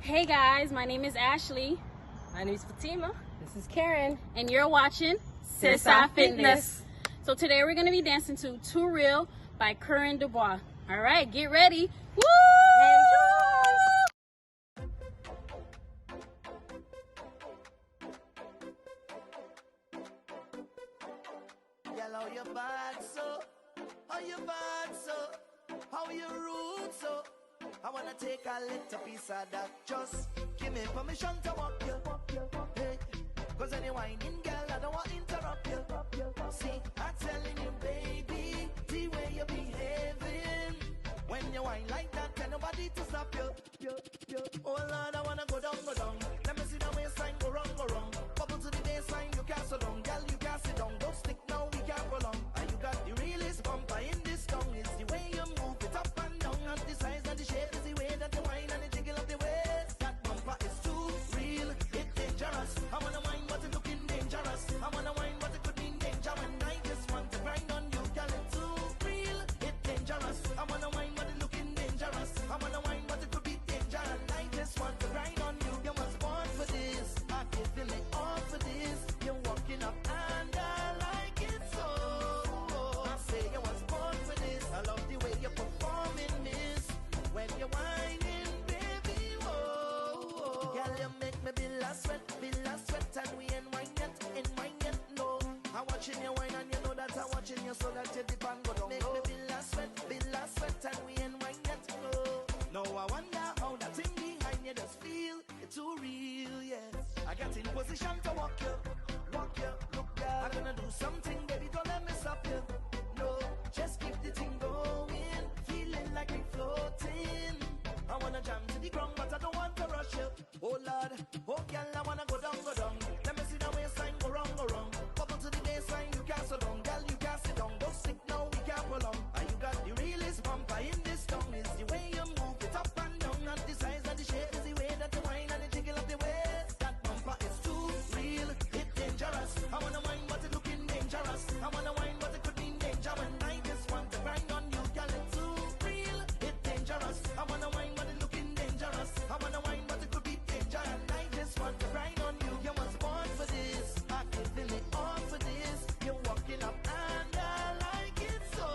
Hey guys, my name is Ashley. My name is Fatima. This is Karen. And you're watching Sissa Fitness. So today we're going to be dancing to Too Real by Kerwin Bois. All right, get ready. Woo! How you bad so? How you bad so? How you rude so? I wanna take a little piece of that. Just give me permission to walk you. Hey, cause any whining girl, I don't want to interrupt you. See, I'm telling you, baby, the way you behaving. When you whine like that, tell nobody to stop you. Oh Lord, I wanna go down. Let me see the waistline go wrong. Bubble to the baseline, you can't sit down. Girl, you can't sit down. Don't stick now, we can't prolong. And you got the realest bumper in this town. It's the way you move it up and down. And the size and the shape is the way that you whine and the jiggle of the waist. That bumper is too real, it's dangerous. I wanna whine, but it's looking dangerous. I wanna whine, but it could mean danger. And I just want to grind on you, girl, it's too real, it's dangerous. I wanna whine, but it's looking dangerous. I wanna whine, but it could be danger. And I just want to grind on you. You was born for this. I can feel it all for this. You're walking up and I like it so. I say you was born for this. I love the way you're performing this. When you're whining, baby, whoa. Girl, you make me be last sweat, and we ain't wine yet, no. I'm watching you whine and you know that I'm watching you so that you dip and go down. Make me be last sweat, and we ain't wine yet, no. No, I wonder how that thing behind you just feel. It's too real, yes. I got in position to walk you, look girl. I'm gonna do something, baby, don't let me stop you. No, just keep the thing going, feeling like we floating. I wanna jam to the ground, but I don't want to rush you. Oh Lord, oh girl, I wanna go down. Let me see the waistline go wrong. Bubble to the baseline, you can't sit down. Girl, you can't sit down. Don't stick now, we can't prolong. And you got the realest bumper in this town. Is the way you move it up and down. And the size and the shape is the way that you whine and the jiggle of the waist. That bumper is too real, it's dangerous. I wanna whine, but it looking dangerous. I wanna whine, but it could mean danger. When I just want to grind on you, girl, it's too real, it's dangerous. I wanna whine, but it looking dangerous. I wanna whine, but it could be danger. And I just want to grind on you. You was born for this. I can feel it all for this. You're walking up and I like it so.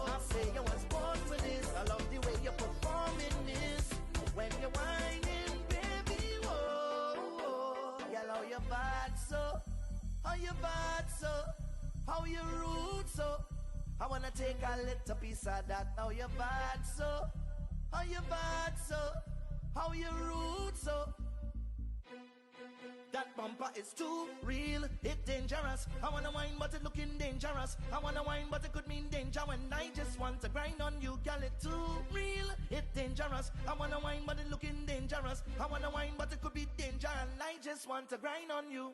I say you was born for this. I love the way you're performing this. When you're whining, baby, whoa. Girl, how you bad so? How you bad so? How you rude so? I wanna take a little piece of that. How you bad so? How you bad so? How you rude so? That bumper is too real, it's dangerous. I wanna whine, but it looking dangerous. I wanna whine, but it could mean danger. When I just want to grind on you, girl, it's too real, it's dangerous. I wanna whine, but it looking dangerous. I wanna whine, but it could be danger. And I just want to grind on you.